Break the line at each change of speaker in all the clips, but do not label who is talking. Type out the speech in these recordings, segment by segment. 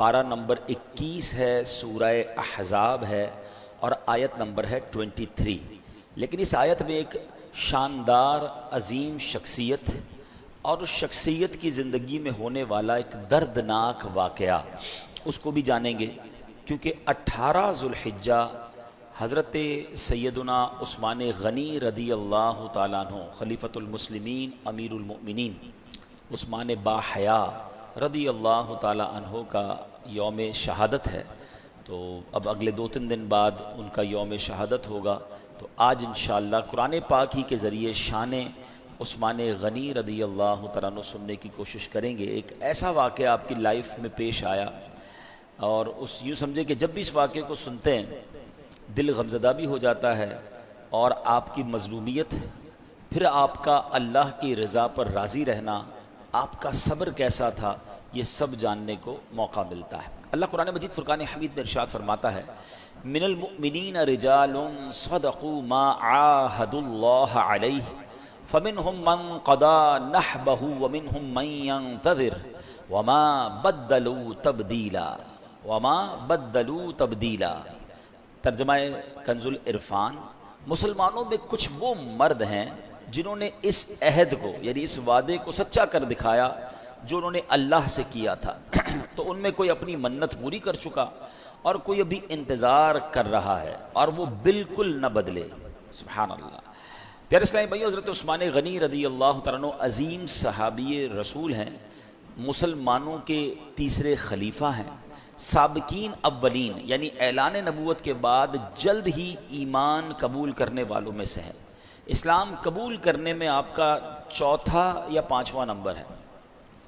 पारा नंबर 21 है, सूरह अहज़ाब है और आयत नंबर है 23। लेकिन इस आयत में एक शानदार अजीम शख्सियत और उस शख्सियत की ज़िंदगी में होने वाला एक दर्दनाक वाक़या उसको भी जानेंगे, क्योंकि 18 ज़ुल्हिज्जा हज़रत सैयदुना उस्मान गनी रदी अल्लाह ताला अन्हु खलीफतुल मुस्लिमीन अमीरुल मोमिनीन उस्मान बाहया रदी अल्लाह ताला अन्हु का यौम शहादत है। तो अब अगले 2-3 दिन बाद उनका यौम शहादत होगा। तो आज इंशाअल्लाह कुरान पाक ही के ज़रिए शान उस्मान गनी रदी अल्लाह ताला अन्हु सुनने की कोशिश करेंगे। एक ऐसा वाक़या आपकी लाइफ में पेश आया और उस यूँ समझे कि जब भी इस वाक़े को सुनते हैं दिल गमज़दा भी हो जाता है और आपकी मज़लूमियत, फिर आपका अल्लाह की रज़ा पर राज़ी रहना, आपका सब्र कैसा था, ये सब जानने को मौका मिलता है। अल्लाह कुरान मजीद फ़ुरक़ान हमीद में इरशाद फरमाता है, मिनल मुमिनीन रिजालुन सदक़ू मा आहदुल्लाह अलैहि फमिनहुम मन क़दा नहबहु व मिनहुम मन यंतज़िर वमा बद्दलू तब्दीला। तर्जमाए कंजुल इरफान, मुसलमानों में कुछ वो मर्द हैं जिन्होंने इस अहद को यानी इस वादे को सच्चा कर दिखाया जो उन्होंने अल्लाह से किया था। तो उनमें कोई अपनी मन्नत पूरी कर चुका और कोई अभी इंतज़ार कर रहा है और वो बिल्कुल न बदले। सुभान अल्लाह। प्यारे इस्लामी भाइयों, हज़रत उस्मान गनी रदी अल्लाह तआला अन्हु अज़ीम सहाबी रसूल हैं, मुसलमानों के तीसरे खलीफा हैं, साबिकीन अव्वलीन यानी ऐलान नबूवत के बाद जल्द ही ईमान कबूल करने वालों में से है। इस्लाम कबूल करने में आपका चौथा या 5वां नंबर है।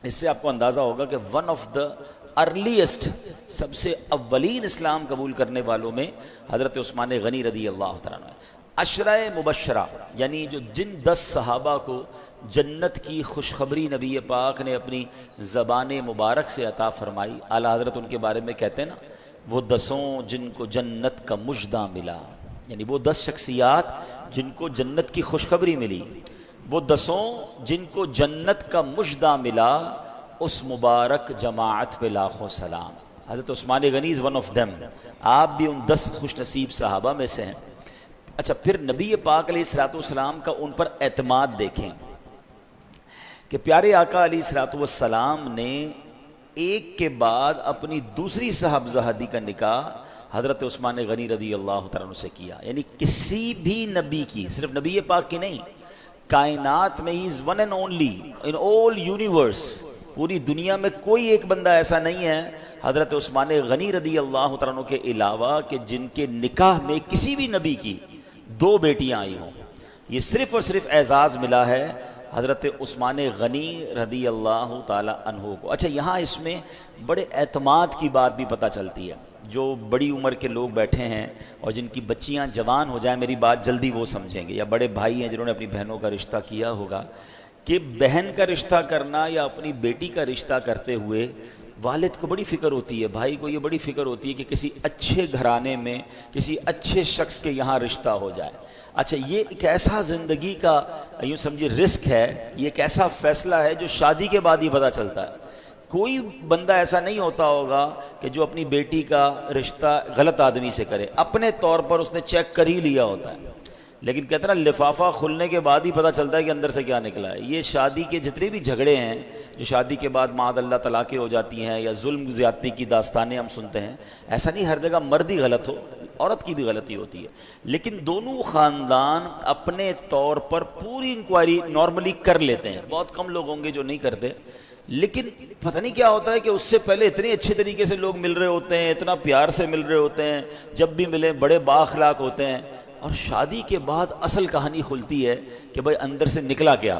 इससे आपको अंदाज़ा होगा कि वन ऑफ द अर्लीस्ट, सबसे अव्वलीन इस्लाम कबूल करने वालों में हज़रत उस्मान गनी रदी अल्लाह तआला अन्हु है। अशराए मुबशरा यानी जो जिन 10 सहाबा को जन्नत की खुशखबरी नबी पाक ने अपनी ज़बान मुबारक से अता फरमाई, आला हज़रत उनके बारे में कहते हैं ना, वो 10 जिनको जन्नत का मुजदा मिला, यानी वो 10 शख्सियात जिनको जन्नत की खुशखबरी मिली, वो 10 जिनको जन्नत का मुजदा मिला, उस मुबारक जमाअत पे लाखों सलाम। Hazrat Usman Ghani is one of them. आप भी उन 10 खुशनसीब सहाबा में से हैं। अच्छा, फिर नबी पाक अलैहिस्सलाम का उन पर एतमाद देखें कि प्यारे आका अलैहिस्सलाम ने एक के बाद अपनी दूसरी साहबज़ादी का निकाह हज़रत उस्मान गनी रदी अल्लाह तआला अन्हु से किया। यानी किसी भी नबी की, सिर्फ नबी पाक की नहीं, कायनात में he is one and only in all universe, पूरी दुनिया में कोई एक बंदा ऐसा नहीं है हज़रत उस्मान गनी रदी अल्लाह तआला अन्हु के अलावा कि जिनके निकाह में किसी भी नबी की 2 बेटियां आई हों। ये सिर्फ़ और सिर्फ एजाज़ मिला है हज़रत उस्मान गनी रदी अल्लाह ताला अन्हु को। अच्छा, यहाँ इसमें बड़े एतमाद की बात भी पता चलती है। जो बड़ी उम्र के लोग बैठे हैं और जिनकी बच्चियाँ जवान हो जाएं, मेरी बात जल्दी वो समझेंगे, या बड़े भाई हैं जिन्होंने अपनी बहनों का रिश्ता किया होगा, कि बहन का रिश्ता करना या अपनी बेटी का रिश्ता करते हुए वालिद को बड़ी फ़िक्र होती है, भाई को ये बड़ी फ़िक्र होती है कि किसी अच्छे घराने में किसी अच्छे शख्स के यहाँ रिश्ता हो जाए। अच्छा, ये एक ऐसा ज़िंदगी का यूँ समझिए रिस्क है, ये एक ऐसा फ़ैसला है जो शादी के बाद ही पता चलता है। कोई बंदा ऐसा नहीं होता होगा कि जो अपनी बेटी का रिश्ता गलत आदमी से करे, अपने तौर पर उसने चेक कर ही लिया होता है, लेकिन कहते ना लिफाफा खुलने के बाद ही पता चलता है कि अंदर से क्या निकला है। ये शादी के जितने भी झगड़े हैं जो शादी के बाद मादअल्लाह तलाक़ें हो जाती हैं या जुल्म ज़्यादती की दास्तानें हम सुनते हैं, ऐसा नहीं हर जगह मर्द ही गलत हो, औरत की भी गलती होती है। लेकिन दोनों ख़ानदान अपने तौर पर पूरी इंक्वायरी नॉर्मली कर लेते हैं। बहुत कम लोग होंगे जो नहीं करते, लेकिन पता नहीं क्या होता है कि उससे पहले इतने अच्छे तरीके से लोग मिल रहे होते हैं, इतना प्यार से मिल रहे होते हैं, जब भी मिले बड़े बाअखलाक होते हैं, और शादी के बाद असल कहानी खुलती है कि भाई अंदर से निकला क्या।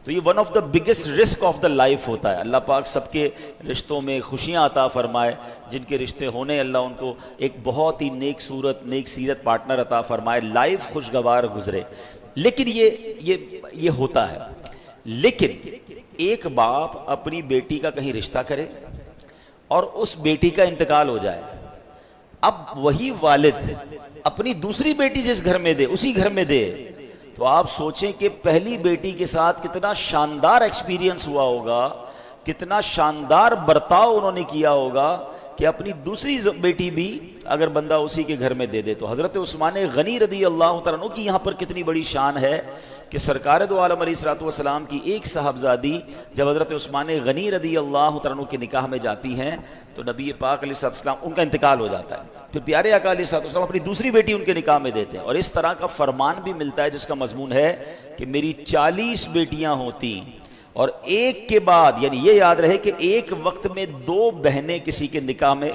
तो ये one of the biggest risk of the life होता है। अल्लाह पाक सबके रिश्तों में खुशियाँ अता फरमाए, जिनके रिश्ते होने अल्लाह उनको एक बहुत ही नेक सूरत नेक सीरत पार्टनर अता फरमाए, लाइफ खुशगवार गुजरे। लेकिन ये होता है। लेकिन एक बाप अपनी बेटी का कहीं रिश्ता करे और उस बेटी का इंतकाल हो जाए, अब वही वालिद अपनी दूसरी बेटी जिस घर में दे उसी घर में दे, तो आप सोचें कि पहली बेटी के साथ कितना शानदार एक्सपीरियंस हुआ होगा, कितना शानदार बर्ताव उन्होंने किया होगा कि अपनी दूसरी बेटी भी अगर बंदा उसी के घर में दे दे। तो हज़रत उस्मान गनी रदी अल्लाह तआला अन्हु की यहाँ पर कितनी बड़ी शान है कि सरकार दो आलम अलैहिस्सलातु वस्सलाम की एक साहबजादी जब हज़रत उस्मान गनी रदी अल्लाह तआला अन्हु के निकाह में जाती हैं तो नबी पाक अलैहिस्सलातु वस्सलाम उनका इंतकाल हो जाता है, फिर प्यारे आका अलैहिस्सलातु वस्सलाम अपनी दूसरी बेटी उनके निकाह में देते हैं। और इस तरह का फरमान भी मिलता है जिसका मजमून है कि मेरी 40 बेटियां होती और एक के बाद, यानी ये याद रहे कि एक वक्त में 2 बहनें किसी के निकाह में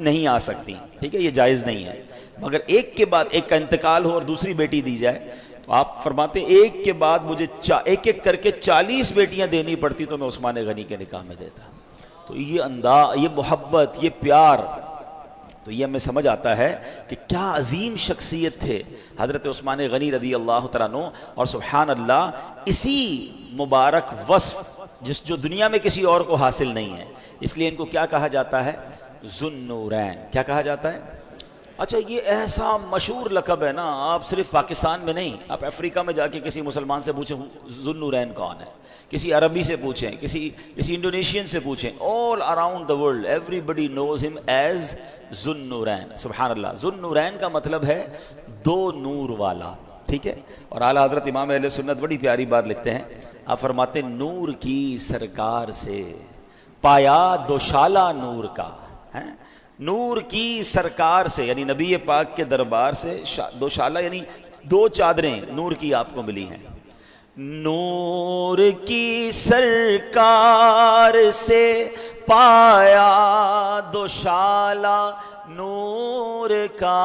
नहीं आ सकती, ठीक है, ये जायज़ नहीं है। मगर एक के बाद एक का इंतकाल हो और दूसरी बेटी दी जाए तो आप फरमाते एक के बाद मुझे एक एक करके 40 बेटियां देनी पड़ती तो मैं उस्मान गनी के निकाह में देता। तो ये अंदाज, ये मोहब्बत, ये प्यार, तो ये हमें समझ आता है कि क्या अजीम शख्सियत थे हज़रत उस्मान गनी रदी अल्लाह तआला अन्हु। और सुभान अल्लाह, इसी मुबारक वस्फ जो दुनिया में किसी और को हासिल नहीं है, इसलिए इनको क्या कहा जाता है? ज़ुन्नूरैन। क्या कहा जाता है? अच्छा, ये ऐसा मशहूर लक़ब है ना, आप सिर्फ पाकिस्तान में नहीं, आप अफ्रीका में जाके किसी मुसलमान से पूछें ज़ुन्नूरैन कौन है, किसी अरबी से पूछें, किसी इंडोनेशियन से पूछें, all around the world everybody knows him as ज़ुन्नूरैन। सुभान अल्लाह। ज़ुन्नूरैन का मतलब है 2 नूर वाला, ठीक है। और आला हज़रत इमाम अहले सुन्नत बड़ी प्यारी बात लिखते हैं, आप फरमाते नूर की सरकार से पाया दोशाला नूर का है। नूर की सरकार से यानी नबी पाक के दरबार से दोशाला यानी 2 चादरें नूर की आपको मिली हैं। नूर की सरकार से पाया दोशाला नूर का,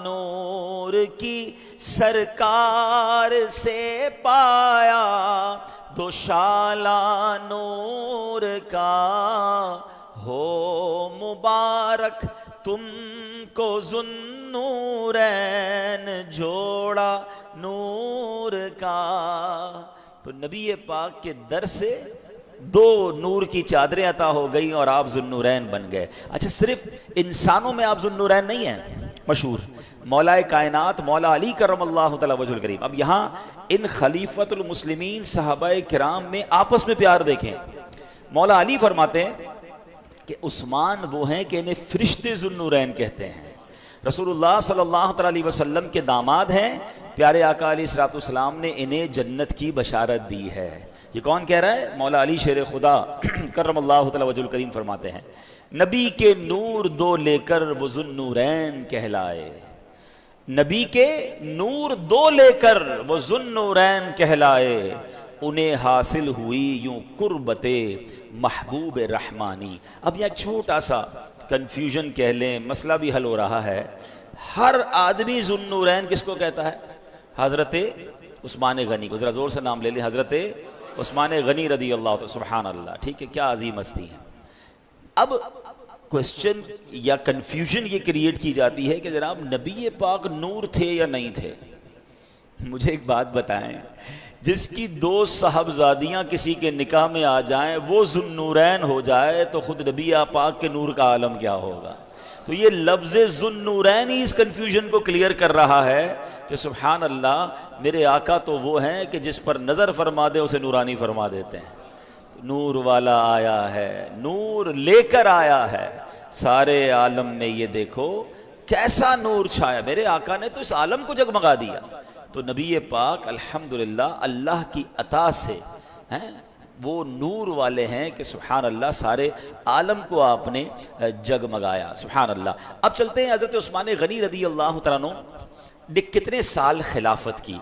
नूर की सरकार से पाया दोशाला नूर का, हो मुबारक तुमको ज़ुन्नूरैन जोड़ा नूर का। तो नबी पाक के दर से 2 नूर की चादरें अता हो गई और आप ज़ुन्नूरैन बन गए। अच्छा, सिर्फ इंसानों में आप ज़ुन्नूरैन नहीं हैं, मशहूर मौलाए कायनात मौला अली करमल्लाहु तआला वजहुल करीम। अब यहाँ इन खलीफतुल मुस्लिमीन सहाबाए किराम में आपस में प्यार देखें। मौला अली फरमाते हैं कि उस्मान वो हैं कि इन्हें फरिश्ते ज़ुन्नूरैन कहते हैं। रसूलुल्लाह सल्लल्लाहु अलैहि वसल्लम के दामाद हैं, प्यारे आका अलैहिस्सलातु वस्सलाम ने इन्हें जन्नत की बशारत दी है। ये कौन कह रहा है? मौला अली शेर खुदा करमल्लाहु तआला वजहुल करीम फरमाते हैं, नबी के नूर 2 लेकर वो ज़ुन्नूरैन कहलाए। नबी के नूर 2 लेकर वो ज़ुन्नूरैन कहलाए, उन्हें हासिल हुई यूं कुर्बते महबूब रहमानी। अब यह छोटा सा कंफ्यूजन कह लें, मसला भी हल हो रहा है। हर आदमी ज़ुन्नूरैन किसको कहता है? हज़रत उस्मान गनी को। ज़रा ज़ोर से नाम ले लें, हज़रत उस्मान गनी रदी अल्लाह तआला। सुभान अल्लाह, ठीक है, क्या अजीम हस्ती है। अब क्वेश्चन या कंफ्यूजन ये क्रिएट की जाती है कि जनाब नबी पाक नूर थे या नहीं थे। मुझे एक बात बताएं, जिसकी 2 साहबजादियां किसी के निकाह में आ जाएं, वो ज़ुन्नूरैन हो जाए, तो खुद नबी पाक के नूर का आलम क्या होगा। तो ये लफ्ज़ ज़ुन्नूरैन ही इस कन्फ्यूजन को क्लियर कर रहा है कि सुभान अल्लाह, मेरे आका तो वो हैं कि जिस पर नज़र फरमा दे उसे नूरानी फरमा देते हैं। तो नूर वाला आया है, नूर लेकर आया है सारे आलम में, ये देखो कैसा नूर छाया। मेरे आका ने तो इस आलम को जगमगा दिया। तो नबी पाक अल्हम्दुलिल्लाह अल्लाह की अता से हैं, वो नूर वाले हैं कि सुभान अल्लाह सारे आलम को आपने जगमगाया। सुभान अल्लाह। अब चलते हैं हज़रत उस्मान गनी रदी अल्लाह तआला अन्हु ने कितने साल खिलाफत की।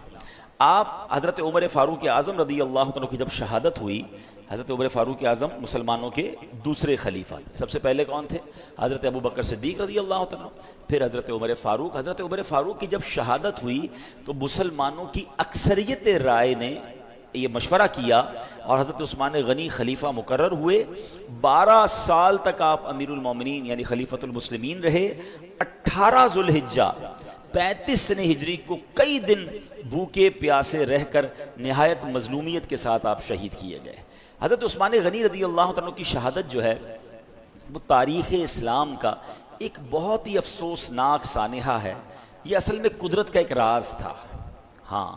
आप हज़रत उमर फ़ारूक आज़म रदी अल्लाह तआला की जब शहादत हुई, हज़रत उमर फ़ारूक आज़म मुसलमानों के दूसरे खलीफा थे। सबसे पहले कौन थे? हज़रत अबू बकर सिद्दीक़ रज़ी अल्लाह तआला, फिर हज़रत उमर फ़ारूक। हज़रत उमर फ़ारूक की जब शहादत हुई तो मुसलमानों की अक्सरियत राय ने ये मशवरा किया और हज़रत उस्मान गनी खलीफा मुकर्रर हुए। 12 साल तक आप अमीरुल मोमिनीन यानी खलीफतुल मुस्लिमीन रहे। 18 ज़ुल्हिज्जा 35 सने हिजरी को कई दिन भूखे प्यासे रहकर नहायत मजलूमियत के साथ आप शहीद किए गए। हज़रत उस्मान गनी रदी अल्लाह तआला की शहादत जो है वो तारीख़ इस्लाम का एक बहुत ही अफसोसनाक सानिहा है। ये असल में कुदरत का एक राज था। हाँ,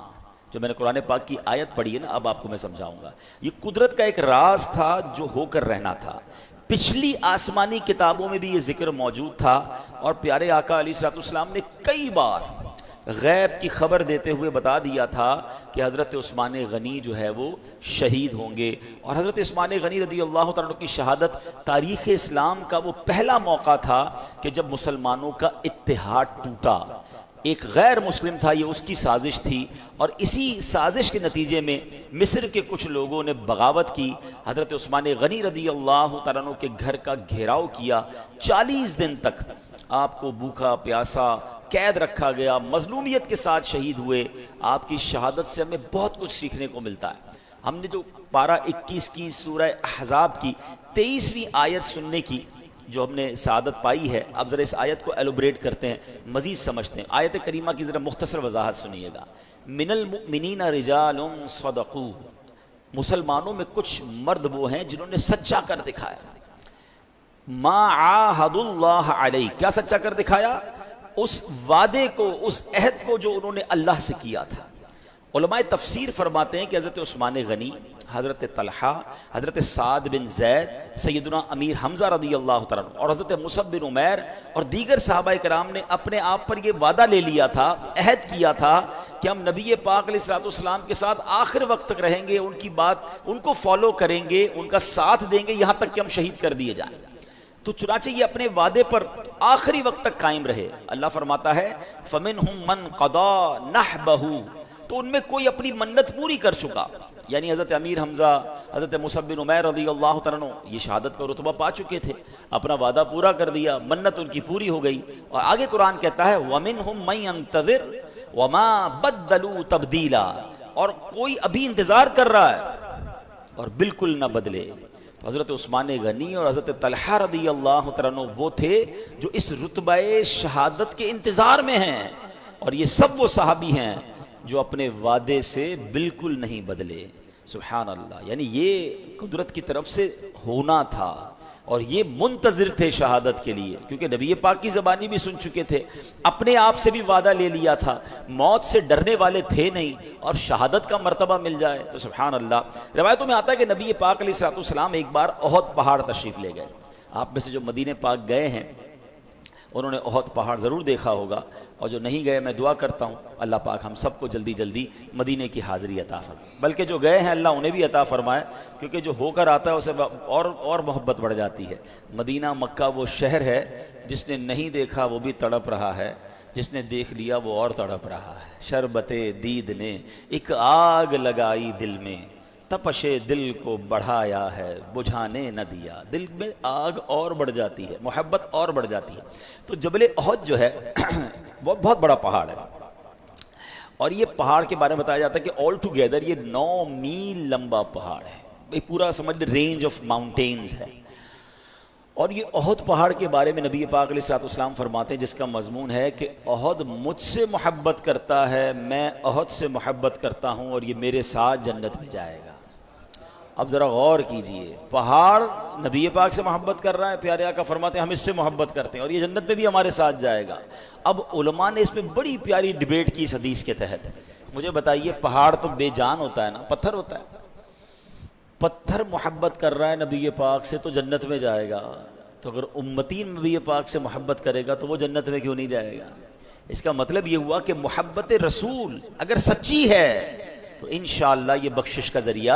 जो मैंने कुरान पाक की आयत पढ़ी है ना, अब आपको मैं समझाऊंगा। ये कुदरत का एक राज था जो होकर रहना था। पिछली आसमानी किताबों में भी ये जिक्र मौजूद था और प्यारे आका अलैहिस्सलाम ने कई बार गैब की खबर देते हुए बता दिया था कि हज़रत उस्मान गनी जो है वो शहीद होंगे। और हज़रत उस्मान गनी रज़ी अल्लाह तआला की शहादत तारीख़ इस्लाम का वो पहला मौका था कि जब मुसलमानों का इत्तेहाद टूटा। एक गैर मुस्लिम था, ये उसकी साजिश थी और इसी साजिश के नतीजे में मिस्र के कुछ लोगों ने बगावत की, हज़रत उस्मान गनी रज़ी अल्लाह तआला अन्हु के घर का घेराव किया। 40 दिन तक आपको भूखा प्यासा कैद रखा गया, मजलूमियत के साथ शहीद हुए। आपकी शहादत से हमें बहुत कुछ सीखने को मिलता है। हमने जो पारा 21 की सूरह अहज़ाब की 23वीं आयत सुनने की जो हमने सआदत पाई है, अब ज़रा इस आयत को एलोब्रेट करते हैं, मज़ीद समझते हैं। आयत करीमा की ज़रा मुख्तसर वजाहत सुनिएगा। मिनल मुमिनीना रिजालुन सदक़ू, मुसलमानों में कुछ मर्द वो हैं जिन्होंने सच्चा कर दिखाया। मा आहदुल्लाह अलैहि, क्या सच्चा कर दिखाया? उस वादे को, उस अहद को जो उन्होंने अल्लाह से किया था। उलमाए तफसीर फरमाते हैं कि हज़रत उस्मान गनी, हज़रत तलहा, हज़रत साद बिन ज़ैद, सैयदना अमीर हमज़ा रज़ी अल्लाह तआला और हज़रत मुसअब बिन उमैर और दीगर सहाबाए किराम ने अपने आप पर यह वादा ले लिया था, अहद किया था कि हम नबी पाक अलैहिस्सलाम के साथ आखिर वक्त तक रहेंगे, उनकी बात उनको फॉलो करेंगे, उनका साथ देंगे, यहाँ तक कि हम शहीद कर दिए जाएँ। तो चुनाचे ये अपने वादे पर आखिरी वक्त तक कायम रहे। अल्लाह फरमाता है फमिनहुम मन क़दा नहबहू, तो उनमें कोई अपनी मन्नत पूरी कर चुका। यानी हज़रत अमीर हमज़ा, हज़रत मुसअब बिन उमैर रज़ी अल्लाह तआला अन्हु ये शहादत का रुतबा पा चुके थे, अपना वादा पूरा कर दिया, मन्नत उनकी पूरी हो गई। और आगे कुरान कहता है वमिनहुम मन यंतज़िर वमा बद्दलू तब्दीला, और कोई अभी इंतज़ार कर रहा है और बिल्कुल ना बदले। तो हज़रत उस्मान गनी और हज़रत तलहा रज़ी अल्लाह तआला अन्हु वो थे जो इस रुतबे शहादत के इंतज़ार में हैं। और ये सब वो सहाबी हैं जो अपने वादे से बिल्कुल नहीं बदले। सुभान अल्लाह, यानी ये कुदरत की तरफ से होना था और ये मुंतज़िर थे शहादत के लिए, क्योंकि नबी पाक की ज़बानी भी सुन चुके थे, अपने आप से भी वादा ले लिया था, मौत से डरने वाले थे नहीं, और शहादत का मर्तबा मिल जाए तो सुभान अल्लाह। रिवायतों में आता है कि नबी पाक अलैहिस्सलाम एक बार ओहद पहाड़ तशरीफ़ ले गए। आप में से जो मदीने पाक गए हैं उन्होंने ओहद पहाड़ ज़रूर देखा होगा, और जो नहीं गए मैं दुआ करता हूँ अल्लाह पाक हम सबको जल्दी जल्दी मदीने की हाज़िरी अता फरमाए, बल्कि जो गए हैं अल्लाह उन्हें भी अता फरमाए, क्योंकि जो होकर आता है उसे और मोहब्बत बढ़ जाती है। मदीना मक्का वो शहर है जिसने नहीं देखा वो भी तड़प रहा है, जिसने देख लिया वो और तड़प रहा है। शरबते दीद ने एक आग लगाई दिल में, तपशे दिल को बढ़ाया है बुझाने न दिया। दिल में आग और बढ़ जाती है, मोहब्बत और बढ़ जाती है। तो जबल ओहद जो है वो बहुत बड़ा पहाड़ है, और ये पहाड़ के बारे में बताया जाता है कि ऑल टुगेदर ये 9 मील लंबा पहाड़ है। ये पूरा समझ लीजिए रेंज ऑफ माउंटेन्स है। और ये ओहद पहाड़ के बारे में नबी पाक अलैहिस्सलाम फरमाते हैं, जिसका मजमून है कि ओहद मुझसे मोहब्बत करता है, मैं ओहद से मोहब्बत करता हूँ और ये मेरे साथ जन्नत में जाएगा। अब ज़रा गौर कीजिए, पहाड़ नबी पाक से मोहब्बत कर रहा है, प्यारे आका फरमाते हैं हम इससे मोहब्बत करते हैं और ये जन्नत में भी हमारे साथ जाएगा। अब उलमा ने इसमें बड़ी प्यारी डिबेट की इस हदीस के तहत। मुझे बताइए, पहाड़ तो बेजान होता है ना, पत्थर होता है, पत्थर मोहब्बत कर रहा है नबी पाक से तो जन्नत में जाएगा, तो अगर उम्मती नबी पाक से मोहब्बत करेगा तो वो जन्नत में क्यों नहीं जाएगा? इसका मतलब ये हुआ कि मोहब्बत रसूल अगर सच्ची है तो इंशाअल्लाह ये बख्शिश का ज़रिया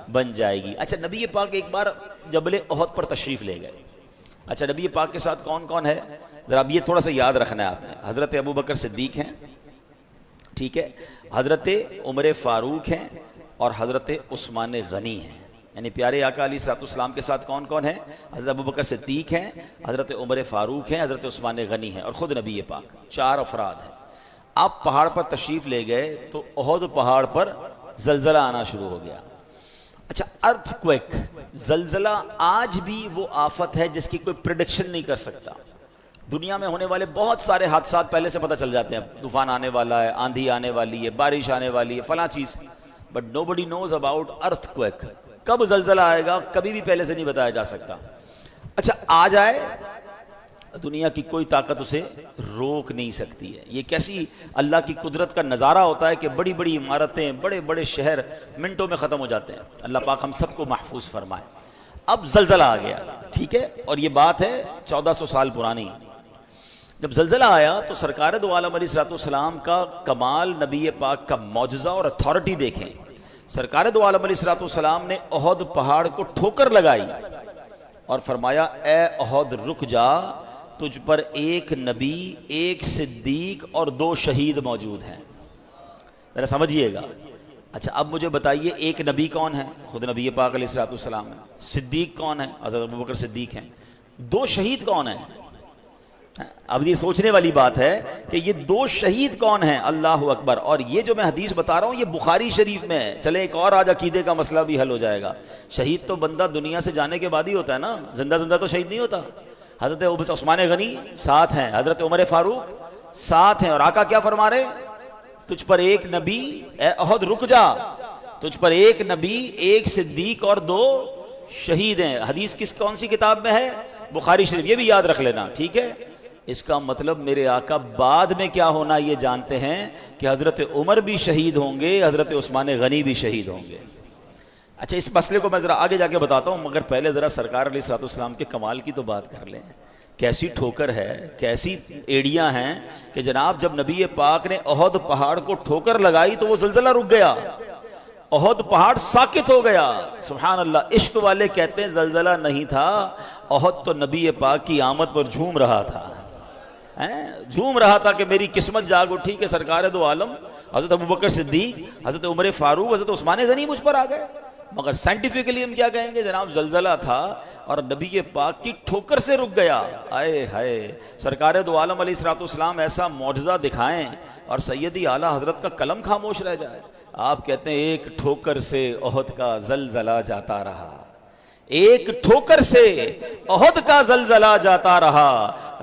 बन जाएगी। अच्छा, नबी पाक एक बार जबल ओहद पर तशरीफ़ ले गए। अच्छा, नबी पाक के साथ कौन कौन है, ज़रा अब ये थोड़ा सा याद रखना है आपने। हज़रत अबू बकर सिद्दीक हैं, ठीक है, हज़रत उमर फ़ारूक हैं और हज़रत उस्मान गनी हैं। यानी प्यारे आका अलैहिस्सलाम के साथ कौन कौन है? हज़रत अबू बकर सिद्दीक हैं, हज़रत उमर फ़ारूक हैं, हज़रत उस्मान गनी हैं और ख़ुद नबी पाक। 4 अफराद हैं। आप पहाड़ पर तशरीफ़ ले गए तो ओहद पहाड़ पर ज़लज़ला आना शुरू हो गया। अच्छा, अर्थक्वेक, ज़लज़ला आज भी वो आफत है जिसकी कोई प्रेडिक्शन नहीं कर सकता। दुनिया में होने वाले बहुत सारे हादसा पहले से पता चल जाते हैं, तूफान आने वाला है, आंधी आने वाली है, बारिश आने वाली है, फला चीज़, but nobody knows about earthquake. कब ज़लज़ला आएगा कभी भी पहले से नहीं बताया जा सकता। अच्छा, आ जाए दुनिया की कोई ताकत उसे रोक नहीं सकती है। ये कैसी अल्लाह की कुदरत का नज़ारा होता है कि बड़ी बड़ी इमारतें, बड़े बड़े शहर मिनटों में ख़त्म हो जाते हैं। अल्लाह पाक हम सबको महफूज फरमाए। अब ज़लज़ला आ गया। ठीक है, और ये बात है 1400 साल पुरानी। जब जलजला आया तो सरकार दो आलम अलैहिस्सलाम का कमाल, नबी पाक का मौजज़ा और अथॉरिटी देखें। सरकार दो आलम अलैहिस्सलाम ने ओहद पहाड़ को ठोकर लगाई और फरमाया, ए ओहद रुक जा, तुझ पर एक नबी, एक सिद्दीक और 2 शहीद मौजूद हैं। जरा समझिएगा। अच्छा अब मुझे बताइए, एक नबी कौन है? खुद नबी पाक अलैहिस्सलाम है। सिद्दीक कौन है? हज़रत अबू बकर सिद्दीक हैं। 2 शहीद कौन है? अब ये सोचने वाली बात है कि ये 2 शहीद कौन हैं? अल्लाह अकबर। और ये जो मैं हदीस बता रहा हूँ ये बुखारी शरीफ में है। चले एक और आज अकीदे का मसला भी हल हो जाएगा। शहीद तो बंदा दुनिया से जाने के बाद ही होता है ना, जिंदा जिंदा तो शहीद नहीं होता। हजरत उस्मान गनी साथ हैं, हजरत उमर फारूक साथ हैं, और आका क्या फरमा रहे? तुझ पर एक नबी, ए ओहद रुक जा, तुझ पर एक नबी, एक सिद्दीक और 2 शहीद हैं। हदीस कौन सी किताब में है? बुखारी शरीफ। ये भी याद रख लेना, ठीक है। इसका मतलब मेरे आका बाद में क्या होना ये जानते हैं कि हजरत उमर भी शहीद होंगे, हजरत उस्मान गनी भी शहीद होंगे। अच्छा इस मसले को मैं जरा आगे जाके बताता हूँ, मगर पहले जरा सरकार अलैहिस्सलाम के कमाल की तो बात कर लें। कैसी ठोकर है, कैसी एड़ियां हैं कि जनाब जब नबी पाक ने ओहद पहाड़ को ठोकर लगाई तो वो जलजला रुक गया, ओहद पहाड़ साकित हो गया। सुभान अल्लाह। इश्क वाले कहते हैं जलजला नहीं था, ओहद तो नबी पाक की आमद पर झूम रहा था, झूम रहा था कि मेरी किस्मत जाग उठी कि सरकार दो आलम हजरत अबू बकर सिद्दीक, हजरत उमर फारूक, हजरत उस्मान गनी मुझ पर आ गए। मगर साइंटिफिकली हम क्या कहेंगे? जनाब जलजला था और नबी पाक की ठोकर से रुक गया। आए हाय, सरकार दो आलम अलैहिस्सलाम ऐसा मौजज़ा दिखाएं और सैयदी आला हजरत का कलम खामोश रह जाए। आप कहते हैं एक ठोकर से ओहद का जलजला जाता रहा, एक ठोकर से ओहद का जलजला जाता रहा,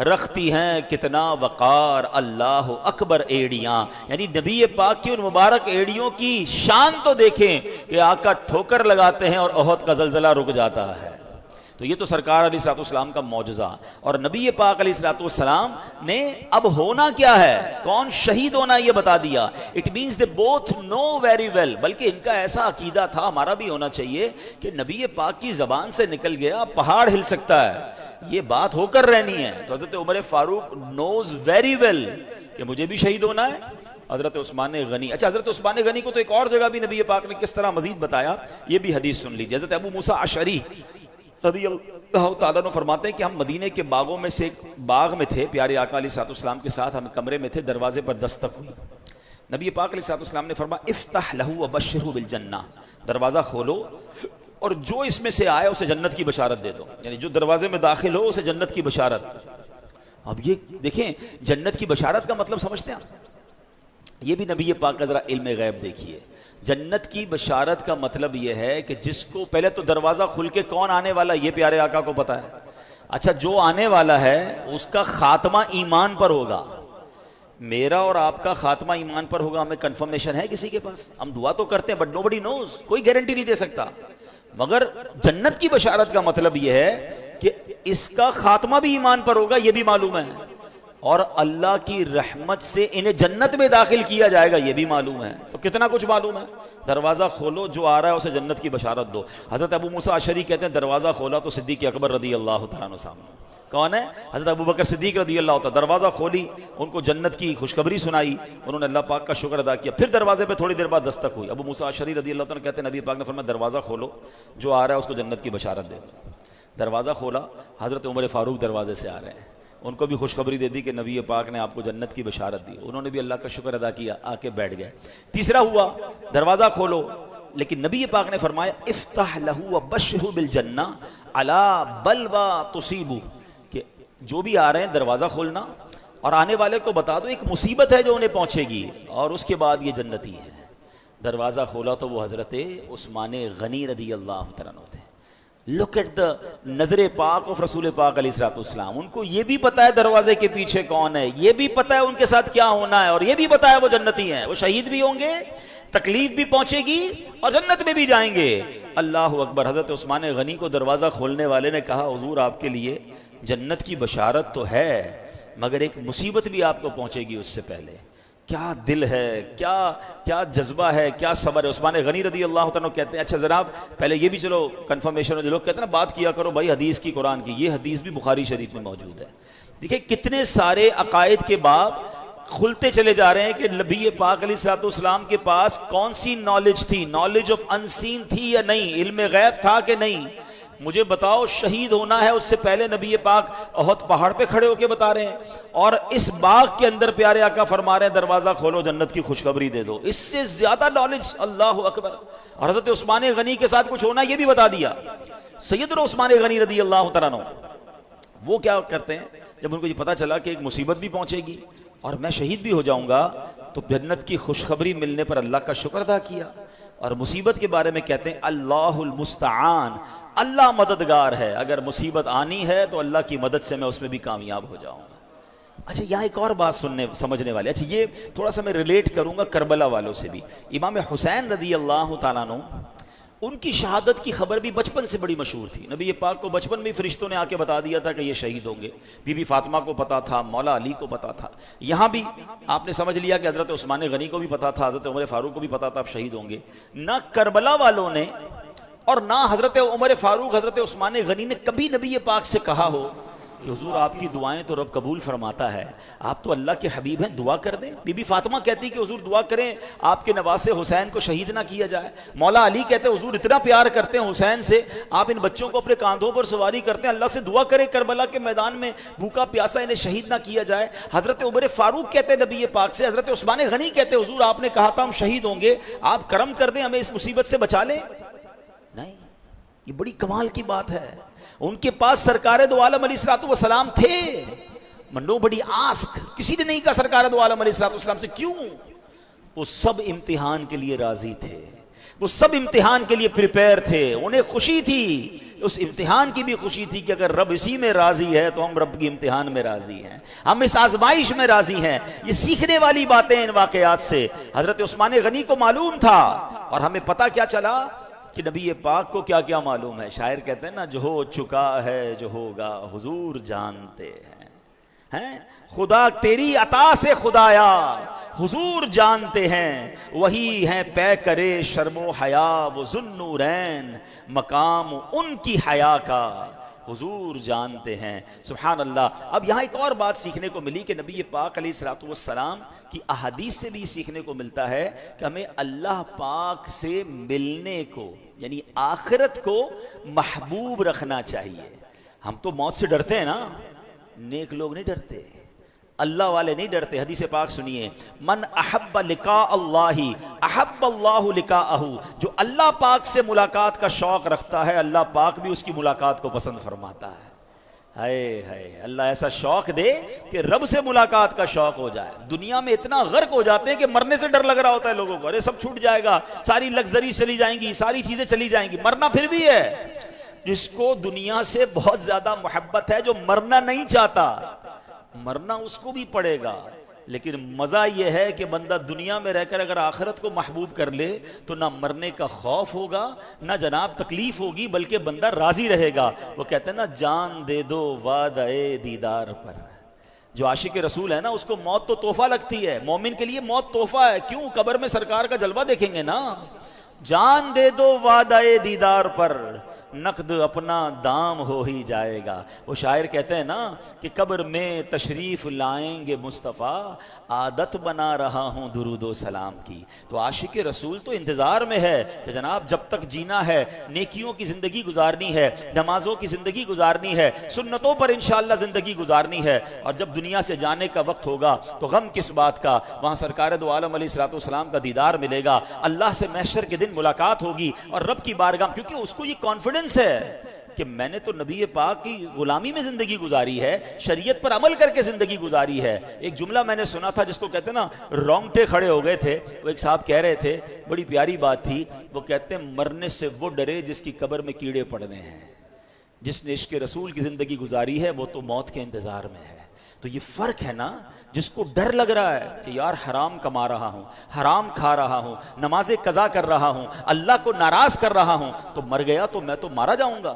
रखती हैं कितना वकार अल्लाह अकबर एड़ियां। यानी नबी पाक की उन मुबारक एड़ियों की शान तो देखें कि आका ठोकर लगाते हैं और ओहद का जलजला रुक जाता है। तो ये तो सरकार अलैहिस्सलाम का मौजज़ा। और नबी पाक अलैहिस्सलाम ने अब होना क्या है, कौन शहीद होना, ये बता दिया। It means they both know very well. बल्कि इनका ऐसा अकीदा था, हमारा भी होना चाहिए, कि नबी पाक की जबान से निकल गया पहाड़ हिल सकता है, ये बात होकर रहनी है। तो Hazrat Umar Farooq knows very well कि मुझे भी शहीद होना है। हजरत उस्मान गनी, अच्छा हजरत उस्मान गनी को तो एक और जगह भी नबी पाक ने किस तरह मजीद बताया, ये भी हदीस सुन लीजिए। हजरत अबू मूसा अशरी रज़ियल्लाहु ताला अन्हु फरमाते हैं कि हम मदीने के बागों में से एक बाग में थे, प्यारे आका अलैहिस्सलाम के साथ हम कमरे में थे, दरवाजे पर दस्तक हुई। नबी पाक अलैहिस्सलाम ने फरमाया इफ्ताह लहू व बश्शिरहु बिल जन्नह, दरवाज़ा खोलो और जो इसमें से आए उसे जन्नत की बशारत दे दो। यानी जो दरवाजे में दाखिल हो उसे जन्नत की बशारत। अब ये देखें, जन्नत की बशारत का मतलब समझते हैं? ये भी नबी पाक का जरा इल्म गैब देखिए। जन्नत की बशारत का मतलब यह है कि जिसको पहले तो दरवाजा खुल के कौन आने वाला ये प्यारे आका को पता है। अच्छा जो आने वाला है उसका खात्मा ईमान पर होगा, मेरा और आपका खात्मा ईमान पर होगा। हमें कंफर्मेशन है किसी के पास? हम दुआ तो करते हैं बट नोबडी नोज, कोई गारंटी नहीं दे सकता। मगर जन्नत की बशारत का मतलब यह है कि इसका खात्मा भी ईमान पर होगा, यह भी मालूम है, और अल्लाह की रहमत से इन्हें जन्नत में दाखिल किया जाएगा, यह भी मालूम है। तो कितना कुछ मालूम है। दरवाज़ा खोलो, जो आ रहा है उसे जन्नत की बशारत दो। हज़रत अबू मूसा अशरी कहते हैं दरवाज़ा खोला तो सिद्दीक़ अकबर रज़ियल्लाहु तआला अन्हु सामने। कौन है? हज़रत अबू बकर सिद्दीक़ रज़ियल्लाहु तआला। दरवाज़ा खोली, उनको जन्नत की खुशखबरी सुनाई, उन्होंने अल्लाह पाक का शुक्र अदा किया। फिर दरवाजे पर थोड़ी देर बाद दस्तक हुई। अबू मूसा अशरी रज़ियल्लाहु तआला कहते हैं नबी पाक ने फरमाया दरवाज़ा खोलो, जो आ रहा है उसको जन्नत की बशारत दे दो। दरवाज़ा खोला, हज़रत उमर फारूक दरवाजे से आ रहे हैं, उनको भी खुशखबरी दे दी कि नबी पाक ने आपको जन्नत की बशारत दी। उन्होंने भी अल्लाह का शुक्र अदा किया, आके बैठ गए। तीसरा हुआ, दरवाज़ा खोलो, लेकिन नबी पाक ने फरमाया इफ्ताह लहू व बश्शिरहु बिल जन्नह अला बलवा तुसीबू, कि जो भी आ रहे हैं दरवाज़ा खोलना और आने वाले को बता दो एक मुसीबत है जो उन्हें पहुँचेगी और उसके बाद ये जन्नती है। दरवाज़ा खोला तो वो हज़रत उस्मान गनी रज़ियल्लाहु तआला अन्हु थे। लुक एट द नजर पाक ऑफ रसूल पाक अलैहिस्सलाम। उनको ये भी पता है दरवाजे के पीछे कौन है, ये भी पता है उनके साथ क्या होना है, और ये भी पता है वो जन्नती हैं, वो शहीद भी होंगे, तकलीफ भी पहुंचेगी और जन्नत में भी जाएंगे। अल्लाह अकबर। हजरत उस्मान गनी को दरवाजा खोलने वाले ने कहा हुजूर आपके लिए जन्नत की बशारत तो है मगर एक मुसीबत भी आपको पहुंचेगी उससे पहले। क्या दिल है, क्या क्या जज्बा है, क्या सब्र है। उस्मान गनी रदी अल्लाह तआला कहते हैं, अच्छा जनाब पहले ये भी चलो कंफर्मेशन हो, जो लोग कहते हैं ना बात किया करो भाई हदीस की कुरान की, ये हदीस भी बुखारी शरीफ में मौजूद है। देखिए कितने सारे अकायद के बाब खुलते चले जा रहे हैं कि नबी पाक अलैहिस्सलाम के पास कौन सी नॉलेज थी, नॉलेज ऑफ अनसीन थी या नहीं, इल्म गैब था कि नहीं। मुझे बताओ, शहीद होना है उससे पहले नबी पाक ओहद पहाड़ पे खड़े होकर बता रहे हैं, और इस बाग के अंदर प्यारे आका फरमा रहे हैं दरवाजा खोलो जन्नत की खुशखबरी दे दो। इससे ज्यादा नॉलेज, अल्लाह अकबर। और हजरत उस्मान गनी के साथ कुछ होना यह भी बता दिया। सैयदना उस्मान गनी रदी अल्लाह तआला अन्हु वो क्या करते हैं, जब उनको ये पता चला कि एक मुसीबत भी पहुंचेगी और मैं शहीद भी हो जाऊंगा, तो जन्नत की खुशखबरी मिलने पर अल्लाह का शुक्र अदा किया। और मुसीबत के बारे में कहते हैं अल्लाहुल मुस्तआन, अल्लाह मददगार है, अगर मुसीबत आनी है तो अल्लाह की मदद से मैं उसमें भी कामयाब हो जाऊंगा। अच्छा यहाँ एक और बात सुनने समझने वाले, अच्छा ये थोड़ा सा मैं रिलेट करूंगा करबला वालों से भी। इमाम हुसैन रदी अल्लाह तआला अन्हु, उनकी शहादत की खबर भी बचपन से बड़ी मशहूर थी। नबी पाक को बचपन में फरिश्तों ने आके बता दिया था कि ये शहीद होंगे। बीबी फातिमा को पता था, मौला अली को पता था। यहाँ भी आपने समझ लिया कि हजरत उस्मान गनी को भी पता था, हजरत उमर फारूक को भी पता था आप शहीद होंगे। ना करबला वालों ने और ना हजरत उमर फारूक, हजरत उस्मान गनी ने कभी नबी पाक से कहा हो कि हुजूर आपकी दुआएं तो रब कबूल फरमाता है, आप तो अल्लाह के हबीब हैं, दुआ कर दें। बीबी फातिमा कहती कि हुजूर दुआ करें आपके नवासे हुसैन को शहीद ना किया जाए। मौला अली कहते हैं हुजूर इतना प्यार करते हैं हुसैन से, आप इन बच्चों को अपने कांधों पर सवारी करते हैं, अल्लाह से दुआ करें करबला के मैदान में भूखा प्यासा इन्हें शहीद ना किया जाए। हजरत उमर फारूक कहते हैं नबी पाक से, हजरत उस्मान गनी कहते हैं हुजूर आपने कहा था हम शहीद होंगे, आप करम कर दें, हमें इस मुसीबत से बचा लें। नहीं, ये बड़ी कमाल की बात है। उनके पास सरकार दो आलम अलैहिस्सलातु वस्सलाम थे। नो बड़ी आस्क, किसी ने नहीं कहा सरकार दो आलम अलैहिस्सलातु वस्सलाम से क्यों। वो सब इम्तिहान के लिए राजी थे, वो सब इम्तिहान के लिए प्रिपेयर थे, उन्हें खुशी थी, उस इम्तिहान की भी खुशी थी कि अगर रब इसी में राजी है तो हम रब की इम्तिहान में राजी हैं, हम इस आजमाइश में राजी हैं। ये सीखने वाली बातें इन वाकयात से हजरत उस्मान गनी को मालूम था। और हमें पता क्या चला कि नबी पाक को क्या क्या मालूम है। शायर कहते हैं ना, जो हो चुका है जो होगा हुजूर जानते हैं, खुदा तेरी अता से खुदाया हुजूर जानते हैं, वही है पै करे शर्मो हया वो जुन्नूरैन, मकाम उनकी हया का हुजूर जानते हैं। सुभान अल्लाह। अब यहाँ एक और बात सीखने को मिली कि नबी पाक अलैहिस्सलातु वस्सलाम की अहादीस से भी सीखने को मिलता है कि हमें अल्लाह पाक से मिलने को, यानी आखिरत को महबूब रखना चाहिए। हम तो मौत से डरते हैं ना, नेक लोग नहीं डरते, अल्लाह वाले नहीं डरते। हदीस पाक सुनिए, मन अहब्ब लिका अल्लाही अहब्ब अल्लाहु लिकाअहू, जो अल्लाह पाक से मुलाकात का शौक रखता है अल्लाह पाक भी उसकी मुलाकात को पसंद फरमाता है। हाय हाय, अल्लाह ऐसा शौक दे कि रब से मुलाकात का शौक हो जाए। दुनिया में इतना गर्क हो जाते हैं कि मरने से डर लग रहा होता है लोगों को, अरे सब छूट जाएगा, सारी लग्जरी चली जाएंगी, सारी चीजें चली जाएंगी, मरना फिर भी है। जिसको दुनिया से बहुत ज्यादा मोहब्बत है, जो मरना नहीं चाहता, मरना उसको भी पड़ेगा, लेकिन मजा यह है कि बंदा दुनिया में रहकर अगर आखिरत को महबूब कर ले तो ना मरने का खौफ होगा, ना जनाब तकलीफ होगी, बल्कि बंदा राजी रहेगा। वो कहते हैं ना, जान दे दो वादे दीदार पर। जो आशिक रसूल है ना, उसको मौत तो तोहफा लगती है, मोमिन के लिए मौत तोहफा है। क्यों? कब्र में सरकार का जलवा देखेंगे ना। जान दे दो वादे दीदार पर, नकद अपना दाम हो ही जाएगा। वो शायर कहते हैं ना कि कब्र में तशरीफ लाएंगे मुस्तफ़ा, आदत बना रहा हूँ दुरूदो सलाम की। तो आशिक रसूल तो इंतज़ार में है कि जनाब जब तक जीना है, नेकियों की ज़िंदगी गुजारनी है, नमाजों की ज़िंदगी गुजारनी है, सुन्नतों पर इंशाअल्लाह ज़िंदगी गुजारनी है। और जब दुनिया से जाने का वक्त होगा तो गम किस बात का, वहाँ सरकार दो आलम अलैहिस्सलातु वस्सलाम का दीदार मिलेगा, अल्लाह से महशर के दिन मुलाकात होगी और रब की बारगाह, क्योंकि उसको ये कॉन्फिडेंस है कि मैंने तो नबी पाक की गुलामी में जिंदगी गुजारी है, शरीयत पर अमल करके जिंदगी गुजारी है। एक जुमला मैंने सुना था जिसको कहते हैं ना, रोंगटे खड़े हो गए थे। वो एक साहब कह रहे थे, बड़ी प्यारी बात थी। वो कहते हैं, मरने से वो डरे जिसकी कब्र में कीड़े पड़ने हैं, जिसने इश्क रसूल की जिंदगी गुजारी है वो तो मौत के इंतजार में है। तो ये फर्क है ना, जिसको डर लग रहा है कि यार हराम कमा रहा हूं, हराम खा रहा हूं, नमाजें कज़ा कर रहा हूं, अल्लाह को नाराज कर रहा हूं, तो मर गया तो मैं तो मारा जाऊंगा।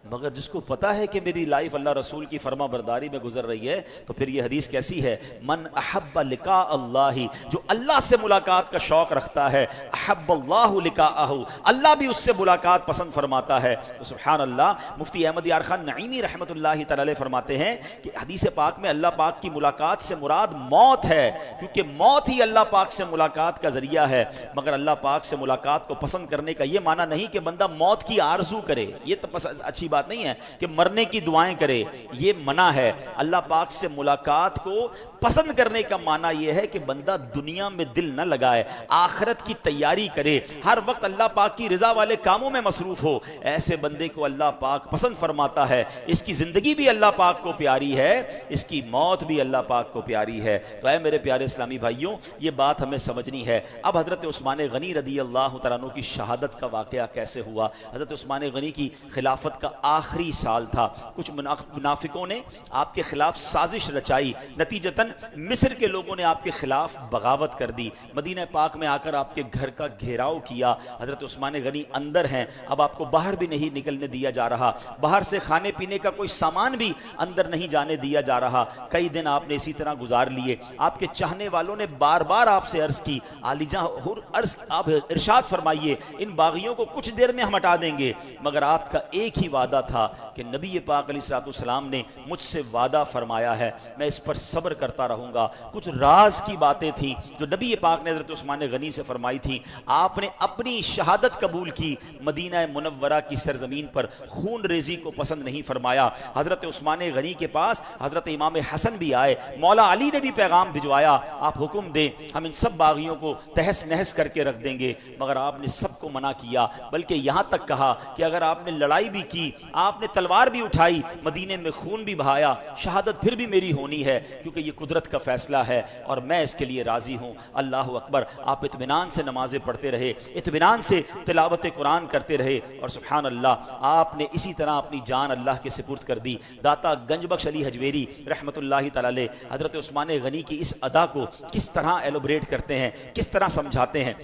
मगर जिसको पता है कि मेरी लाइफ अल्लाह रसूल की फर्मा बरदारी में गुजर रही है, तो फिर ये हदीस कैसी है, मन अहब्ब लिका अल्लाह, जो अल्लाह से मुलाकात का शौक रखता है, अहब्बल्लाहु लिकाअहु, अल्लाह भी उससे मुलाकात पसंद फरमाता है। तो सुभान अल्लाह, मुफ्ती अहमद यार खान नईमी रहमतुल्लाहि तआला अलैह फरमाते हैं कि हदीस पाक में अल्लाह पाक की मुलाकात से मुराद मौत है, क्योंकि मौत ही अल्लाह पाक से मुलाकात का जरिया है। मगर अल्लाह पाक से मुलाकात को पसंद करने का यह माना नहीं कि बंदा मौत की आरजू करे, ये तो अच्छी बात नहीं है कि मरने की दुआएं करे, ये मना है। अल्लाह पाक से मुलाकात को पसंद करने का माना यह है कि बंदा दुनिया में दिल न लगाए, आखिरत की तैयारी करे, हर वक्त अल्लाह पाक की रजा वाले कामों में मसरूफ हो। ऐसे बंदे को अल्लाह पाक पसंद फरमाता है। इसकी जिंदगी भी अल्लाह पाक को प्यारी है, इसकी मौत भी अल्लाह पाक को प्यारी है। तो ऐ मेरे प्यारे इस्लामी भाइयों, ये बात हमें समझनी है। अब हजरत उस्मान गनी रदी अल्लाह तआला अन्हु की शहादत का वाकया कैसे हुआ। हजरत उस्मान गनी की खिलाफत का आखिरी साल था। कुछ मुनाफिकों ने आपके खिलाफ साजिश रचाई, नतीजतन मिस्र के लोगों ने आपके खिलाफ बगावत कर दी, मदीना पाक में आकर आपके घर का घेराव किया। हजरत उस्मान गनी अंदर हैं, अब आपको बाहर भी नहीं निकलने दिया जा रहा, बाहर से खाने पीने का कोई सामान भी अंदर नहीं जाने दिया जा रहा। कई दिन आपने इसी तरह गुजार लिए। आपके चाहने वालों ने बार बार आपसे अर्ज की, आलिजा अर्ज आप इरशाद फरमाइए, इन बागियों को कुछ देर में हम हटा देंगे। मगर आपका एक ही वादा था कि नबी पाक अलैहिस्सलाम ने मुझसे वादा फरमाया है, मैं इस पर सब्र करता रहूंगा। कुछ राज की बातें थी जो नबी पाक ने हजरत उस्मान गनी से फरमाई थी। आपने अपनी शहादत कबूल की, मदीना मुनव्वरा की सरजमीन पर खून रेजी को पसंद नहीं फरमाया। हजरत उस्मान गनी के पास हजरत इमाम हसन भी आए, मौला अली ने भी पैगाम भिजवाया, आप हुक्म दें, हम इन सब बागियों को तहस नहस करके रख देंगे। मगर आपने सबको मना किया, बल्कि यहां तक कहा कि अगर आपने लड़ाई भी की, आपने तलवार भी उठाई, मदीने में खून भी बहाया, शहादत फिर भी मेरी होनी है, क्योंकि ये कुदरत का फैसला है और मैं इसके लिए राजी हूं। अल्लाह अकबर। आप इत्मीनान से नमाजें पढ़ते रहे, इत्मीनान से तिलावत कुरान करते रहे और सुभान अल्लाह, आपने इसी तरह अपनी जान अल्लाह के सुपुर्द कर दी। दाता गंजबख्श अली हजवेरी रहमतुल्लाहि तआला अलैह हजरत उस्मान गनी की इस अदा को किस तरह एलोबरेट करते हैं, किस तरह समझाते हैं।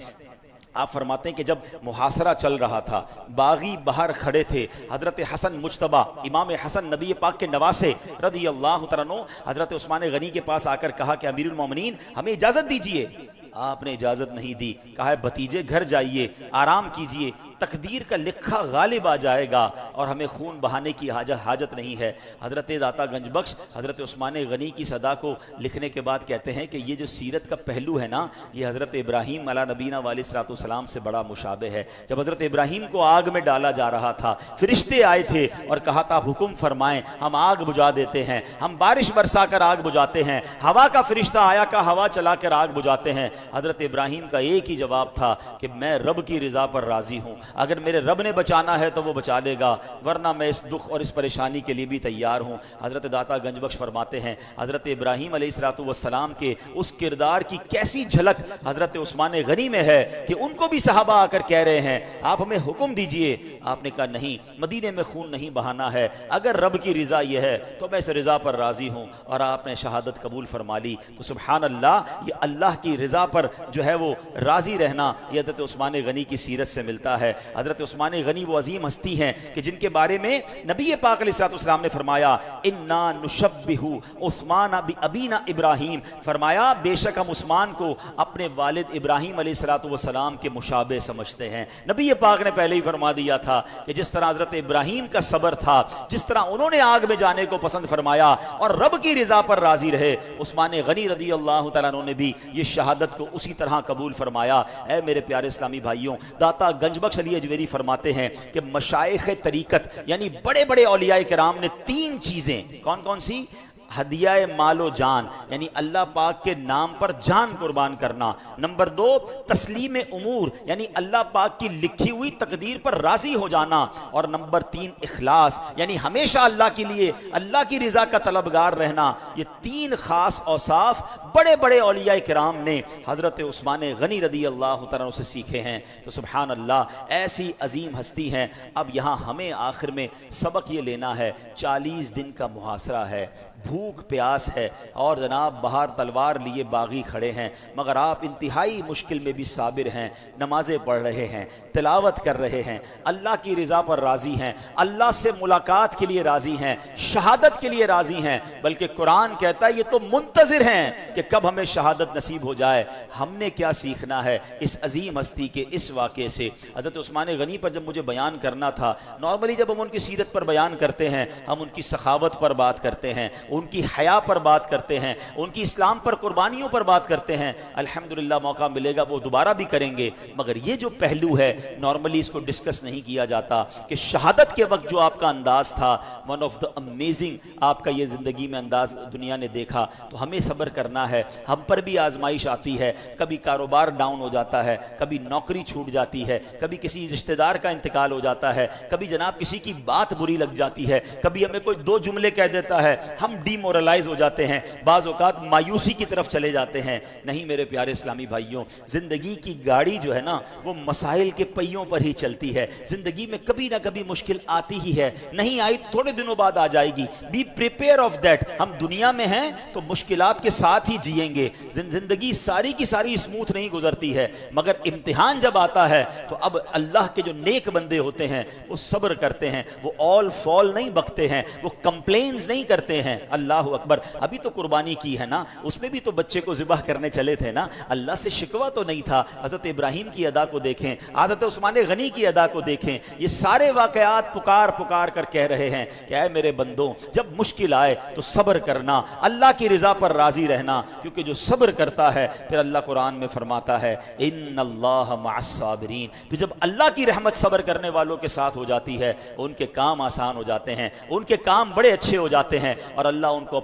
आप फरमाते हैं कि जब मुहासरा चल रहा था, बागी बाहर खड़े थे, हजरत हसन मुज्तबा इमाम हसन नबी पाक के नवासे रदी अल्लाह तआला अन्हु हजरत उस्मान गनी के पास आकर कहा कि अमीरुल मोमिनीन हमें इजाजत दीजिए। आपने इजाजत नहीं दी, कहा है भतीजे घर जाइए, आराम कीजिए, तकदीर का लिखा गालिब आ जाएगा और हमें खून बहाने की हाजत नहीं है। हजरत दाता गंजबख्श हजरत उस्मान गनी की सदा को लिखने के बाद कहते हैं कि ये जो सीरत का पहलू है ना, ये हजरत इब्राहीम अला नबीना वालेस्सलाम से बड़ा मुशाबे है। जब हजरत इब्राहीम को आग में डाला जा रहा था, फरिश्ते आए थे और कहा था हुक्म फरमाएं, हम आग बुझा देते हैं, हम बारिश बरसा कर आग बुझाते हैं, हवा का फरिश्ता आया का हवा चला कर आग बुझाते हैं। हजरत इब्राहीम का एक ही जवाब था कि मैं रब की रिजा पर राजी हूं, अगर मेरे रब ने बचाना है तो वो बचा लेगा, वरना मैं इस दुख और इस परेशानी के लिए भी तैयार हूं। हजरत दाता गंजबख्श फरमाते हैं हजरत इब्राहीम अलैहिस्सलाम के उस किरदार की कैसी झलक हजरत उस्मान गनी में है कि उनको भी सहाबा आकर कह रहे हैं आप हमें हुक्म दीजिए। आपने कहा नहीं, मदीने में खून नहीं बहाना है, अगर रब की रिजा यह है तो मैं इस रिजा पर राजी हूं। और आपने शहादत कबूल फरमा ली। तो सुभान अल्लाह, ये अल्लाह की रिजा पर जो है वो राजी रहना, यह हजरत उस्मान गनी की सीरत से मिलता है। हजरत उस्मान गनी वो अजीम हस्ती हैं कि जिनके बारे में नबी पाक अलैहिस्सलाम ने फरमाया इन्ना नुशब्बिहु उस्मान बि अबीना इब्राहीम, फरमाया बेशक हम उस्मान को अपने वालिद इब्राहीम अलैहिस्सलाम के मुशाबे समझते हैं। नबी पाक ने पहले ही फरमा दिया था कि जिस तरह हजरत इब्राहीम का सब्र था, जिस तरह उन्होंने आग में जाने को पसंद फरमाया और रब की रिजा पर राजी रहे, उस्मान गनी रदी अल्लाह तआला अन्हु ने भी ये शहादत को उसी तरह कबूल फरमाया। ऐ मेरे प्यारे इस्लामी भाइयों, दाता गंजबख्श अली अजवेरी फरमाते हैं कि मशाइख तरीकत यानी बड़े बड़े औलियाए किराम ने तीन चीजें, कौन कौन सी? हदिया मालो जान यानी अल्लाह पाक के नाम पर जान कुर्बान करना। नंबर 2 तस्लीम उमूर यानी अल्लाह पाक की लिखी हुई तकदीर पर राजी हो जाना। और नंबर 3 इखलास यानी हमेशा अल्लाह के लिए, अल्लाह की रिजा का तलबगार रहना। ये तीन खास औसाफ बड़े बड़े औलिया किराम ने हज़रत उस्मान गनी रदी अल्लाह तआला अन्हु से सीखे हैं। तो सुबहान अल्लाह, ऐसी अजीम हस्ती हैं। अब यहाँ हमें आखिर में सबक ये लेना है, 40 दिन का मुहासरा है, भूख प्यास है और जनाब बाहर तलवार लिए बागी खड़े हैं, मगर आप इंतहाई मुश्किल में भी साबिर हैं, नमाजें पढ़ रहे हैं, तिलावत कर रहे हैं, अल्लाह की रज़ा पर राज़ी हैं, अल्लाह से मुलाकात के लिए राज़ी हैं, शहादत के लिए राज़ी हैं। बल्कि कुरान कहता है ये तो मुंतज़िर हैं कि कब हमें शहादत नसीब हो जाए। हमने क्या सीखना है इस अजीम हस्ती के इस वाक़े से। हज़रत उस्मान गनी पर जब मुझे बयान करना था, नॉर्मली जब हम उनकी सीरत पर बयान करते हैं, हम उनकी सखावत पर बात करते हैं, उनकी हया पर बात करते हैं, उनकी इस्लाम पर कुर्बानियों पर बात करते हैं। अल्हम्दुलिल्लाह मौका मिलेगा वो दोबारा भी करेंगे, मगर ये जो पहलू है नॉर्मली इसको डिस्कस नहीं किया जाता कि शहादत के वक्त जो आपका अंदाज था, वन ऑफ द अमेजिंग आपका ये ज़िंदगी में अंदाज दुनिया ने देखा। तो हमें सब्र करना है, हम पर भी आजमाइश आती है, कभी कारोबार डाउन हो जाता है, कभी नौकरी छूट जाती है, कभी किसी रिश्तेदार का इंतकाल हो जाता है, कभी जनाब किसी की बात बुरी लग जाती है, कभी हमें कोई 2 जुमले कह देता है, हम डीमोरलाइज हो जाते हैं, बाज़ औक़ात मायूसी की तरफ चले जाते हैं। नहीं मेरे प्यारे इस्लामी भाइयों, ज़िंदगी की गाड़ी जो है ना वो मसाइल के पहियों पर ही चलती है। ज़िंदगी में कभी ना कभी मुश्किल आती ही है, नहीं आई तो थोड़े दिनों बाद आ जाएगी। Be prepare of that. हम दुनिया में हैं तो मुश्किलात के साथ ही जिएंगे। ज़िंदगी सारी की सारी स्मूथ नहीं गुजरती है, मगर इम्तिहान जब आता है तो अब अल्लाह के जो नेक बंदे होते हैं वो सब्र करते हैं, वो ऑल फॉल नहीं बकते हैं, वो कंप्लेन्स नहीं करते हैं। अल्लाह अकबर। अभी तो कुर्बानी की है ना, उसमें भी तो बच्चे को ज़िबाह करने चले थे ना, अल्लाह से शिकवा तो नहीं था। हज़रत इब्राहीम की अदा को देखें, हज़रत उस्मान गनी की अदा को देखें, ये सारे वाक़यात पुकार पुकार कर कह रहे हैं कि ऐ मेरे बंदों, जब मुश्किल आए तो सब्र करना, अल्लाह की रज़ा पर राज़ी रहना, क्योंकि जो सब्र करता है फिर अल्लाह कुरान में फरमाता है इन्नल्लाह मअस्साबिरीन। फिर जब अल्लाह की रहमत सब्र करने वालों के साथ हो जाती है, उनके काम आसान हो जाते हैं, उनके काम बड़े अच्छे हो जाते हैं और अल्लाह उनको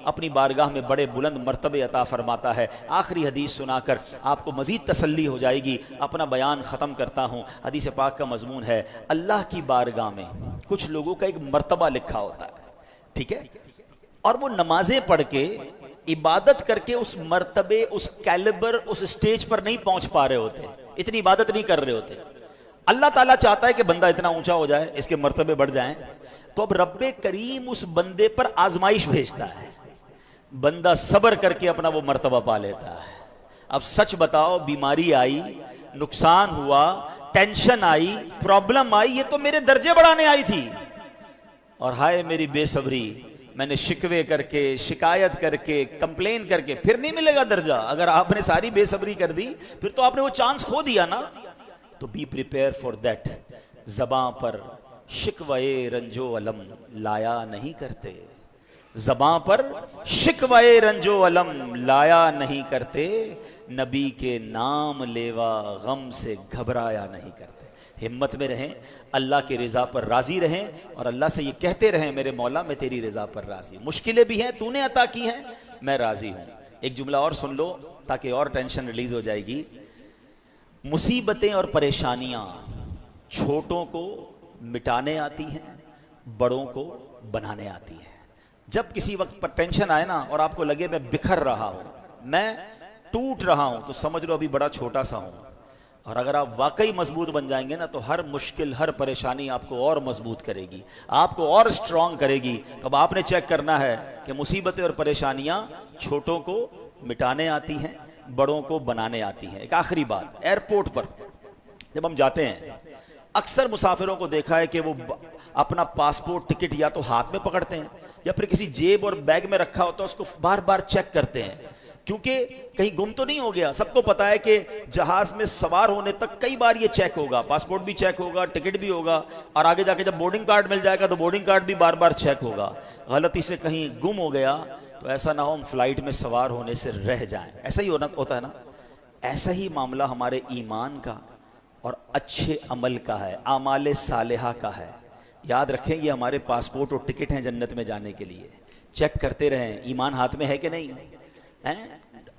अपनी बारगाह में बड़े बुलंद मर्तबे अता फरमाता है। आखिरी हदीस सुनाकर आपको मजीद तसल्ली हो जाएगी, अपना बयान ख़त्म करता हूँ। हदीस पाक का मजमून है, अल्लाह की बारगाह में कुछ लोगों का एक मर्तबा लिखा होता है, ठीक है, और वो नमाजें पढ़ के इबादत करके उस मर्तबे, उस कैलिबर, उस स्टेज पर नहीं पहुंच पा रहे होते, इतनी इबादत नहीं कर रहे होते। अल्लाह ताला चाहता है कि बंदा इतना ऊंचा हो जाए, इसके मर्तबे बढ़ जाएं, तो अब रब्बे करीम उस बंदे पर आजमाइश भेजता है, बंदा सब्र करके अपना वो मर्तबा पा लेता है। अब सच बताओ, बीमारी आई, नुकसान हुआ, टेंशन आई, प्रॉब्लम आई, ये तो मेरे दर्जे बढ़ाने आई थी, और हाय मेरी बेसब्री, मैंने शिकवे करके, शिकायत करके, कंप्लेन करके फिर नहीं मिलेगा दर्जा। अगर आपने सारी बेसब्री कर दी फिर तो आपने वो चांस खो दिया ना। तो बी प्रिपेयर फॉर दैट। ज़बां पर शिकवे रंजो अलम लाया नहीं करते, ज़बां पर शिकवे रंजो अलम लाया नहीं करते, नबी के नाम लेवा गम से घबराया नहीं करते। हिम्मत में रहें, अल्लाह की रज़ा पर राज़ी रहें और अल्लाह से ये कहते रहें, मेरे मौला मैं तेरी रज़ा पर राज़ी हूँ, मुश्किलें भी हैं तूने अता की हैं, मैं राज़ी हूँ। एक जुमला और सुन लो ताकि और टेंशन रिलीज हो जाएगी। मुसीबतें और परेशानियाँ छोटों को मिटाने आती हैं, बड़ों को बनाने आती हैं। जब किसी वक्त पर टेंशन आए ना और आपको लगे मैं बिखर रहा हूँ, मैं टूट रहा हूँ, तो समझ लो अभी बड़ा छोटा सा हूँ। और अगर आप वाकई मजबूत बन जाएंगे ना तो हर मुश्किल, हर परेशानी आपको और मजबूत करेगी, आपको और स्ट्रांग करेगी। तो अब आपने चेक करना है कि मुसीबतें और परेशानियां छोटों को मिटाने आती हैं, बड़ों को बनाने आती हैं। एक आखिरी बात, एयरपोर्ट पर जब हम जाते हैं, अक्सर मुसाफिरों को देखा है कि वो अपना पासपोर्ट, टिकट या तो हाथ में पकड़ते हैं या फिर किसी जेब और बैग में रखा होता है, उसको बार बार चेक करते हैं, क्योंकि कहीं गुम तो नहीं हो गया। सबको पता है कि जहाज में सवार होने तक कई बार ये चेक होगा, पासपोर्ट भी चेक होगा, टिकट भी होगा, और आगे जाके जब बोर्डिंग कार्ड मिल जाएगा तो बोर्डिंग कार्ड भी बार बार चेक होगा। गलती से कहीं गुम हो गया तो ऐसा ना हो हम फ्लाइट में सवार होने से रह जाएं। ऐसा ही होता है ना। ऐसा ही मामला हमारे ईमान का और अच्छे अमल का है, आमाले सालेहा का है। याद रखें, ये हमारे पासपोर्ट और टिकट हैं जन्नत में जाने के लिए। चेक करते रहें ईमान हाथ में है कि नहीं है।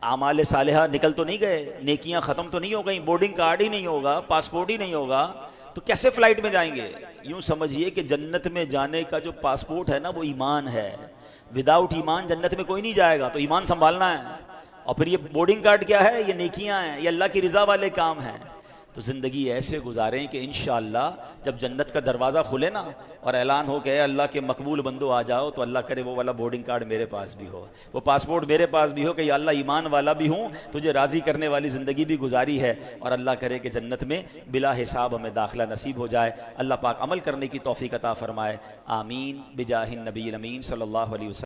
आमाले सालेहा निकल तो नहीं गए, नेकियां खत्म तो नहीं हो गई, बोर्डिंग कार्ड ही नहीं होगा, पासपोर्ट ही नहीं होगा, तो कैसे फ्लाइट में जाएंगे। यूं समझिए कि जन्नत में जाने का जो पासपोर्ट है ना वो ईमान है। विदाउट ईमान जन्नत में कोई नहीं जाएगा, तो ईमान संभालना है। और फिर ये बोर्डिंग कार्ड क्या है, ये नेकियां हैं, ये अल्लाह की रज़ा वाले काम हैं। तो ज़िंदगी ऐसे गुजारें कि इंशाअल्लाह जब जन्नत का दरवाज़ा खुले ना और ऐलान हो कि अल्लाह के मकबूल बंदो आ जाओ, तो अल्लाह करे वो वाला बोर्डिंग कार्ड मेरे पास भी हो, वो पासपोर्ट मेरे पास भी हो कि या अल्लाह ईमान वाला भी हूँ, तुझे राज़ी करने वाली ज़िंदगी भी गुजारी है, और अल्लाह करे कि जन्नत में बिला हिसाब हमें दाखिला नसीब हो जाए। अल्लाह पाक अमल करने की तौफीक अता फरमाए। आमीन बिजाहिन नबी अमीन सल्लल्लाहु अलैहि वसल्लम।